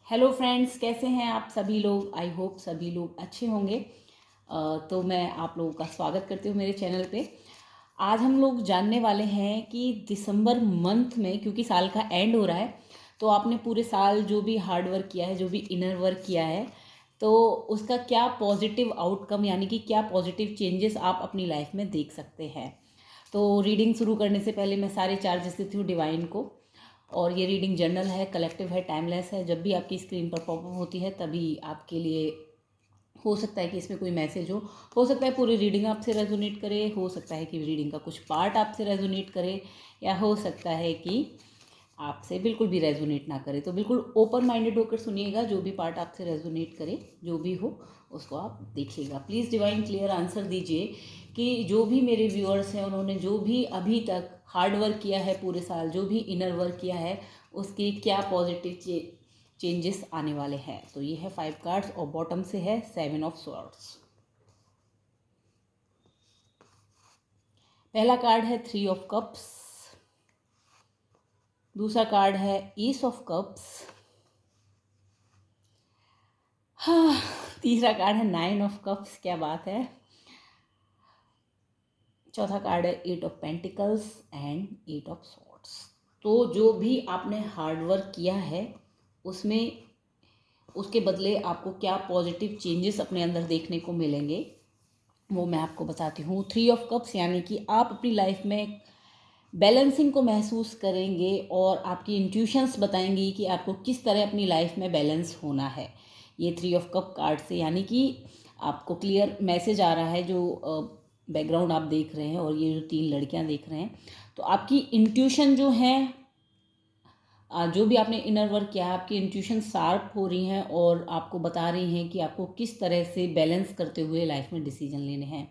Hello friends, कैसे हैं आप सभी लोग। आई होप सभी लोग अच्छे होंगे। तो मैं आप लोगों का स्वागत करती हूँ मेरे चैनल पे। आज हम लोग जानने वाले हैं कि दिसंबर मंथ में, क्योंकि साल का एंड हो रहा है, तो आपने पूरे साल जो भी हार्ड वर्क किया है, जो भी इनर वर्क किया है, तो उसका क्या पॉजिटिव आउटकम यानी कि क्या पॉजिटिव चेंजेस आप अपनी लाइफ में देख सकते हैं। तो रीडिंग शुरू करने से पहले मैं सारे चार्जेस देती हूँ डिवाइन को। और ये रीडिंग जर्नल है, कलेक्टिव है, टाइमलेस है। जब भी आपकी स्क्रीन पर पॉपअप होती है तभी आपके लिए हो सकता है कि इसमें कोई मैसेज हो सकता है पूरी रीडिंग आपसे रेजोनेट करे, हो सकता है कि रीडिंग का कुछ पार्ट आपसे रेजोनेट करे, या हो सकता है कि आपसे बिल्कुल भी रेजोनेट ना करे। तो बिल्कुल ओपन माइंडेड होकर सुनिएगा, जो भी पार्ट आपसे रेजोनेट करे, जो भी हो उसको आप देखिएगा। प्लीज़ डिवाइन क्लियर आंसर दीजिए कि जो भी मेरे व्यूअर्स हैं, उन्होंने जो भी अभी तक हार्ड वर्क किया है पूरे साल, जो भी इनर वर्क किया है, उसकी क्या पॉजिटिव चेंजेस आने वाले हैं। तो ये है 5 कार्ड्स और बॉटम से है 7 ऑफ स्वॉर्ड्स। पहला कार्ड है 3 ऑफ कप्स, दूसरा कार्ड है ईस ऑफ कप्स, हाँ, तीसरा कार्ड है 9 ऑफ कप्स, क्या बात है, चौथा कार्ड है 8 of pentacles and 8 of swords. तो जो भी आपने हार्ड वर्क किया है उसमें, उसके बदले आपको क्या पॉजिटिव चेंजेस अपने अंदर देखने को मिलेंगे वो मैं आपको बताती हूँ। 3 ऑफ कप्स यानी कि आप अपनी लाइफ में बैलेंसिंग को महसूस करेंगे और आपकी इंट्यूशंस बताएंगी कि आपको किस तरह अपनी लाइफ में बैलेंस होना है। ये 3 ऑफ कप कार्ड से यानी कि आपको क्लियर मैसेज आ रहा है। जो बैकग्राउंड आप देख रहे हैं और ये जो 3 लड़कियां देख रहे हैं, तो आपकी इंट्यूशन जो है, जो भी आपने इनर वर्क किया है, आपकी इंट्यूशन शार्प हो रही हैं और आपको बता रही हैं कि आपको किस तरह से बैलेंस करते हुए लाइफ में डिसीजन लेने हैं।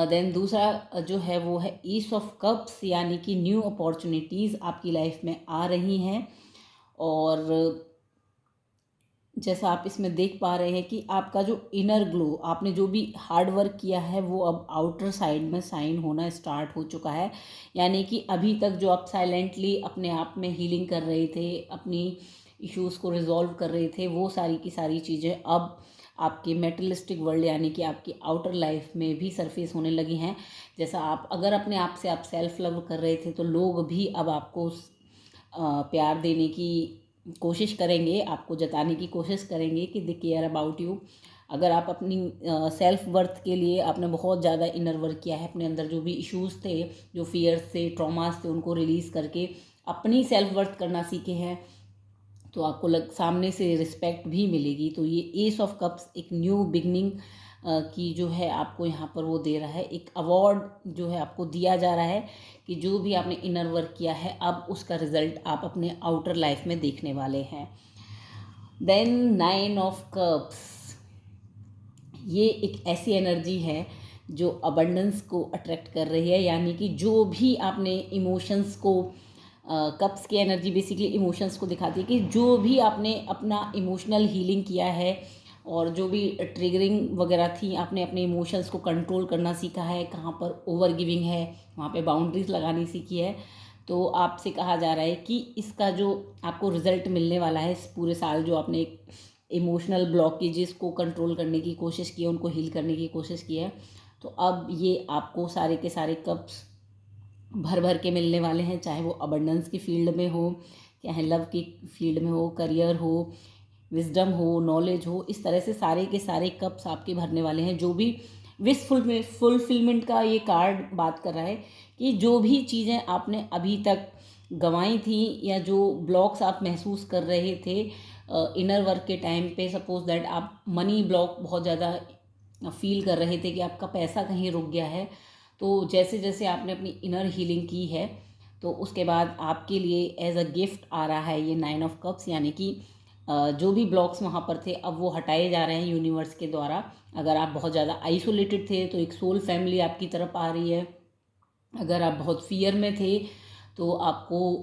देन दूसरा जो है वो है ईस ऑफ कप्स यानी कि न्यू अपॉर्चुनिटीज़ आपकी लाइफ में आ रही हैं। और जैसा आप इसमें देख पा रहे हैं कि आपका जो इनर ग्लो, आपने जो भी हार्ड वर्क किया है, वो अब आउटर साइड में साइन होना स्टार्ट हो चुका है। यानी कि अभी तक जो आप साइलेंटली अपने आप में हीलिंग कर रहे थे, अपनी इश्यूज़ को रिजॉल्व कर रहे थे, वो सारी की सारी चीज़ें अब आपके मेटलिस्टिक वर्ल्ड यानी कि आपकी आउटर लाइफ में भी सरफेस होने लगी हैं। जैसा आप अगर अपने आप से आप सेल्फ लव कर रहे थे, तो लोग भी अब आपको प्यार देने की कोशिश करेंगे, आपको जताने की कोशिश करेंगे कि दे केयर अबाउट यू। अगर आप अपनी सेल्फ वर्थ के लिए आपने बहुत ज़्यादा इनर वर्क किया है, अपने अंदर जो भी इश्यूज़ थे, जो फियर्स थे, ट्रॉमास थे, उनको रिलीज़ करके अपनी सेल्फ वर्थ करना सीखे हैं, तो आपको सामने से रिस्पेक्ट भी मिलेगी। तो ये एस ऑफ कप्स एक न्यू बिगनिंग की जो है आपको यहाँ पर वो दे रहा है, एक अवार्ड जो है आपको दिया जा रहा है कि जो भी आपने इनर वर्क किया है, अब उसका रिजल्ट आप अपने आउटर लाइफ में देखने वाले हैं। देन 9 ऑफ कप्स, ये एक ऐसी एनर्जी है जो अबंडेंस को अट्रैक्ट कर रही है। यानी कि जो भी आपने इमोशंस को, कप्स की एनर्जी बेसिकली इमोशंस को दिखाती है कि जो भी आपने अपना इमोशनल हीलिंग किया है और जो भी ट्रिगरिंग वगैरह थी, आपने अपने इमोशंस को कंट्रोल करना सीखा है, कहाँ पर ओवर गिविंग है वहाँ पे बाउंड्रीज लगानी सीखी है, तो आपसे कहा जा रहा है कि इसका जो आपको रिजल्ट मिलने वाला है, इस पूरे साल जो आपने इमोशनल ब्लॉकेजेस को कंट्रोल करने की कोशिश की है, उनको हील करने की कोशिश की है, तो अब ये आपको सारे के सारे कप्स भर भर के मिलने वाले हैं। चाहे वो अबंडेंस की फील्ड में हो, चाहे लव की फील्ड में हो, करियर हो, विजडम हो, नॉलेज हो, इस तरह से सारे के सारे कप्स आपके भरने वाले हैं। जो भी विश फुलफिलमेंट का ये कार्ड बात कर रहा है कि जो भी चीज़ें आपने अभी तक गंवाई थी या जो ब्लॉक्स आप महसूस कर रहे थे इनर वर्क के टाइम पे, सपोज दैट आप मनी ब्लॉक बहुत ज़्यादा फील कर रहे थे कि आपका पैसा कहीं रुक गया है, तो जैसे जैसे आपने अपनी इनर हीलिंग की है, तो उसके बाद आपके लिए एज अ गिफ्ट आ रहा है ये 9 ऑफ कप्स। यानी कि जो भी ब्लॉक्स वहाँ पर थे अब वो हटाए जा रहे हैं यूनिवर्स के द्वारा। अगर आप बहुत ज़्यादा आइसोलेटेड थे तो एक सोल फैमिली आपकी तरफ आ रही है। अगर आप बहुत फियर में थे तो आपको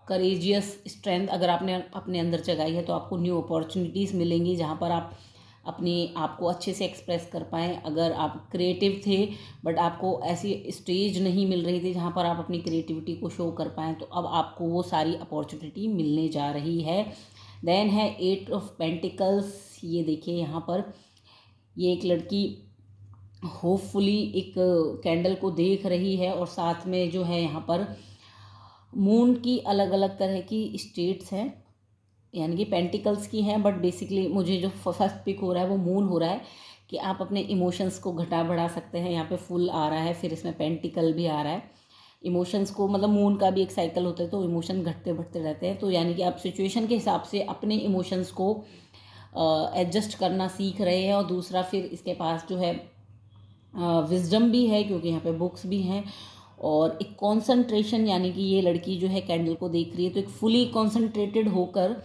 करेजियस स्ट्रेंथ अगर आपने अपने अंदर जगाई है, तो आपको न्यू अपॉर्चुनिटीज़ मिलेंगी जहाँ पर आप अपने आप को अच्छे से एक्सप्रेस कर पाएँ। अगर आप क्रिएटिव थे बट आपको ऐसी स्टेज नहीं मिल रही थी जहाँ पर आप अपनी क्रिएटिविटी को शो कर पाएँ, तो अब आपको वो सारी अपॉर्चुनिटी मिलने जा रही है। देन है 8 ऑफ पेंटिकल्स। ये देखिए यहाँ पर ये एक लड़की होपफुली एक कैंडल को देख रही है और साथ में जो है यहाँ पर मून की अलग अलग तरह की स्टेट्स हैं, यानी कि पेंटिकल्स की हैं, बट बेसिकली मुझे जो फर्स्ट पिक हो रहा है वो मून हो रहा है कि आप अपने इमोशंस को घटा बढ़ा सकते हैं। यहाँ पे फुल आ रहा है, फिर इसमें पेंटिकल भी आ रहा है। इमोशंस को मतलब मून का भी एक साइकिल होता है, तो इमोशन घटते बढ़ते रहते हैं। तो यानी कि आप सिचुएशन के हिसाब से अपने इमोशंस को एडजस्ट करना सीख रहे हैं। और दूसरा फिर इसके पास जो है विजडम भी है, क्योंकि यहाँ पे बुक्स भी हैं, और एक कॉन्सनट्रेशन, यानी कि ये लड़की जो है कैंडल को देख रही है तो एक फुली कॉन्सनट्रेटेड होकर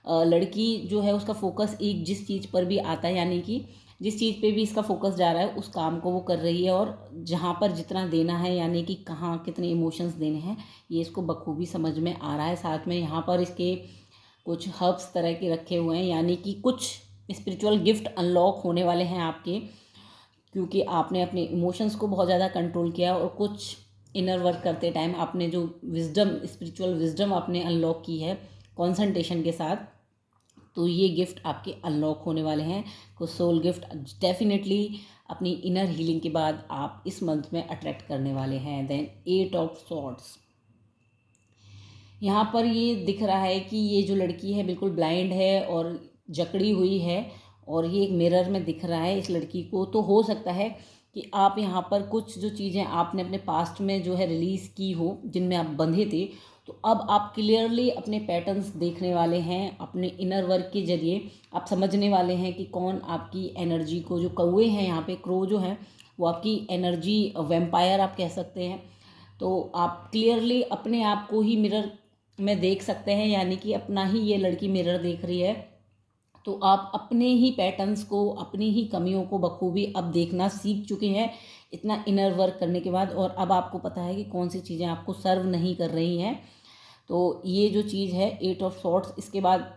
लड़की जो है उसका फोकस एक जिस चीज़ पर भी आता है, यानी कि जिस चीज़ पे भी इसका फोकस जा रहा है उस काम को वो कर रही है, और जहाँ पर जितना देना है, यानी कि कहाँ कितने इमोशंस देने हैं, ये इसको बखूबी समझ में आ रहा है। साथ में यहाँ पर इसके कुछ हर्ब्स तरह के रखे हुए हैं, यानी कि कुछ स्पिरिचुअल गिफ्ट अनलॉक होने वाले हैं आपके, क्योंकि आपने अपने इमोशंस को बहुत ज़्यादा कंट्रोल किया और कुछ इनर वर्क करते टाइम आपने जो विजडम, स्पिरिचुअल विजडम आपने अनलॉक की है कंसंट्रेशन के साथ, तो ये गिफ्ट आपके अनलॉक होने वाले हैं। कुछ सोल गिफ्ट डेफिनेटली अपनी इनर हीलिंग के बाद आप इस मंथ में अट्रैक्ट करने वाले हैं। देन 8 ऑफ सॉर्ड्स, यहाँ पर ये दिख रहा है कि ये जो लड़की है बिल्कुल ब्लाइंड है और जकड़ी हुई है, और ये एक मिरर में दिख रहा है इस लड़की को। तो हो सकता है कि आप यहाँ पर कुछ जो चीज़ें आपने अपने पास्ट में जो है रिलीज़ की हो, जिनमें आप बंधे थे, तो अब आप क्लियरली अपने पैटर्न्स देखने वाले हैं। अपने इनर वर्क के जरिए आप समझने वाले हैं कि कौन आपकी एनर्जी को, जो कौवे हैं यहाँ पे, क्रो जो हैं, वो आपकी एनर्जी वैम्पायर आप कह सकते हैं। तो आप क्लियरली अपने आप को ही मिरर में देख सकते हैं, यानी कि अपना ही ये लड़की मिरर देख रही है। तो आप अपने ही पैटर्न्स को, अपनी ही कमियों को बखूबी अब देखना सीख चुके हैं इतना इनर वर्क करने के बाद, और अब आपको पता है कि कौन सी चीज़ें आपको सर्व नहीं कर रही हैं। तो ये जो चीज़ है 8 ऑफ सॉर्ड्स, इसके बाद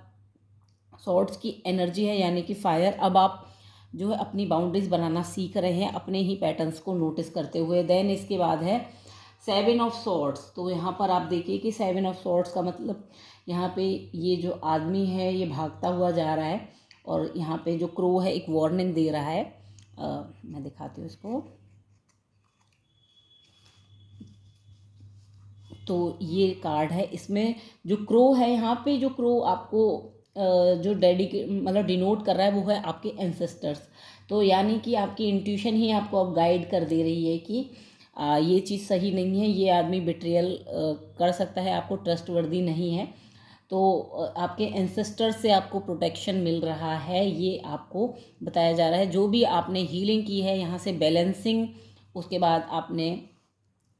सॉर्ड्स की एनर्जी है, यानी कि फायर। अब आप जो है अपनी बाउंड्रीज बनाना सीख रहे हैं अपने ही पैटर्न्स को नोटिस करते हुए। देन इसके बाद है 7 ऑफ सॉर्ड्स। तो यहाँ पर आप देखिए कि 7 ऑफ सॉर्ड्स का मतलब यहाँ पे ये जो आदमी है ये भागता हुआ जा रहा है, और यहाँ पे जो क्रो है एक वार्निंग दे रहा है। मैं दिखाती हूँ इसको। तो ये कार्ड है, इसमें जो क्रो है, यहाँ पे जो क्रो आपको जो डेडिकेट मतलब डिनोट कर रहा है वो है आपके एंसेस्टर्स। तो यानी कि आपकी इंट्यूशन ही आपको अब गाइड कर दे रही है कि ये चीज़ सही नहीं है, ये आदमी बिट्रियल कर सकता है, आपको ट्रस्टवर्दी नहीं है। तो आपके एंसेस्टर से आपको प्रोटेक्शन मिल रहा है, ये आपको बताया जा रहा है। जो भी आपने हीलिंग की है यहाँ से बैलेंसिंग, उसके बाद आपने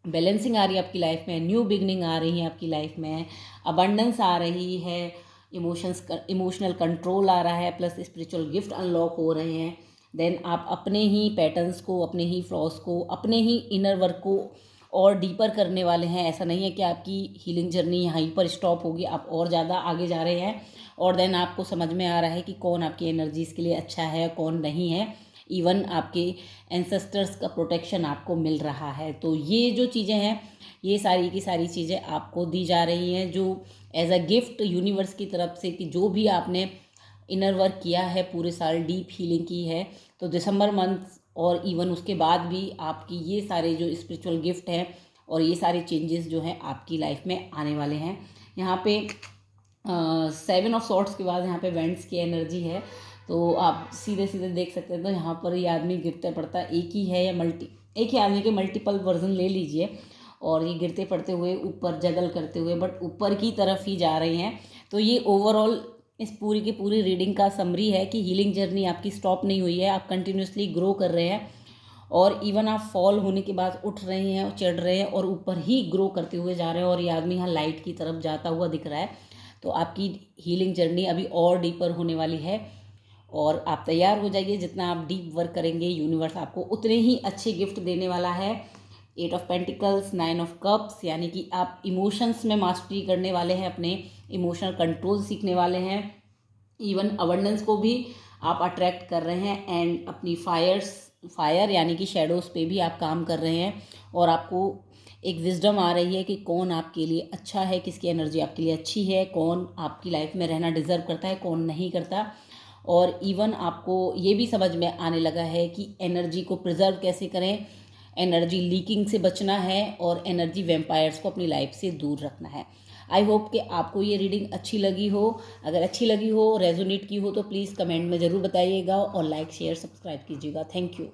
बैलेंसिंग आ रही है आपकी लाइफ में, न्यू बिगनिंग आ रही है आपकी लाइफ में, अबंडेंस आ रही है, इमोशनल कंट्रोल आ रहा है, प्लस स्पिरिचुअल गिफ्ट अनलॉक हो रहे हैं। देन आप अपने ही पैटर्न्स को, अपने ही फ्लॉज को, अपने ही इनर वर्क को और डीपर करने वाले हैं। ऐसा नहीं है कि आपकी हीलिंग जर्नी यहीं पर स्टॉप होगी, आप और ज़्यादा आगे जा रहे हैं। और देन आपको समझ में आ रहा है कि कौन आपकी एनर्जीज़ के लिए अच्छा है, कौन नहीं है। इवन आपके एंसेस्टर्स का प्रोटेक्शन आपको मिल रहा है। तो ये जो चीज़ें हैं, ये सारी की सारी चीज़ें आपको दी जा रही हैं जो एज अ गिफ्ट यूनिवर्स की तरफ से, कि जो भी आपने इनर वर्क किया है पूरे साल, डीप हीलिंग की है, तो दिसंबर मंथ और इवन उसके बाद भी आपकी ये सारे जो स्पिरिचुअल गिफ्ट हैं और ये सारे चेंजेस जो हैं आपकी लाइफ में आने वाले हैं। यहाँ पे 7 ऑफ सॉर्ड्स के बाद यहाँ पे वेंट्स की एनर्जी है। तो आप सीधे सीधे देख सकते हैं। तो यहाँ पर ये आदमी गिरते पड़ता एक ही है या एक ही आदमी के मल्टीपल वर्जन ले लीजिए, और ये गिरते पड़ते हुए ऊपर जगल करते हुए बट ऊपर की तरफ ही जा रहे हैं। तो ये ओवरऑल इस पूरी की पूरी रीडिंग का समरी है कि हीलिंग जर्नी आपकी स्टॉप नहीं हुई है, आप कंटिन्यूसली ग्रो कर रहे हैं, और इवन आप फॉल होने के बाद उठ रहे हैं, चढ़ रहे हैं और ऊपर ही ग्रो करते हुए जा रहे हैं। और ये आदमी यहाँ लाइट की तरफ जाता हुआ दिख रहा है। तो आपकी हीलिंग जर्नी अभी और डीपर होने वाली है, और आप तैयार हो जाइए। जितना आप डीप वर्क करेंगे यूनिवर्स आपको उतने ही अच्छे गिफ्ट देने वाला है। 8 ऑफ पेंटिकल्स, 9 ऑफ कप्स, यानी कि आप इमोशंस में मास्टरी करने वाले हैं, अपने इमोशनल कंट्रोल सीखने वाले हैं। इवन अबंडेंस को भी आप अट्रैक्ट कर रहे हैं, एंड अपनी फायर यानी कि शेडोज़ पे भी आप काम कर रहे हैं। और आपको एक विजडम आ रही है कि कौन आपके लिए अच्छा है, किसकी एनर्जी आपके लिए अच्छी है, कौन आपकी लाइफ में रहना डिज़र्व करता है, कौन नहीं करता। और इवन आपको ये भी समझ में आने लगा है कि एनर्जी को प्रिजर्व कैसे करें, एनर्जी लीकिंग से बचना है और एनर्जी वैम्पायर्स को अपनी लाइफ से दूर रखना है। आई होप कि आपको ये रीडिंग अच्छी लगी हो। अगर अच्छी लगी हो, रेजोनेट की हो, तो प्लीज़ कमेंट में ज़रूर बताइएगा और लाइक शेयर सब्सक्राइब कीजिएगा। Thank you.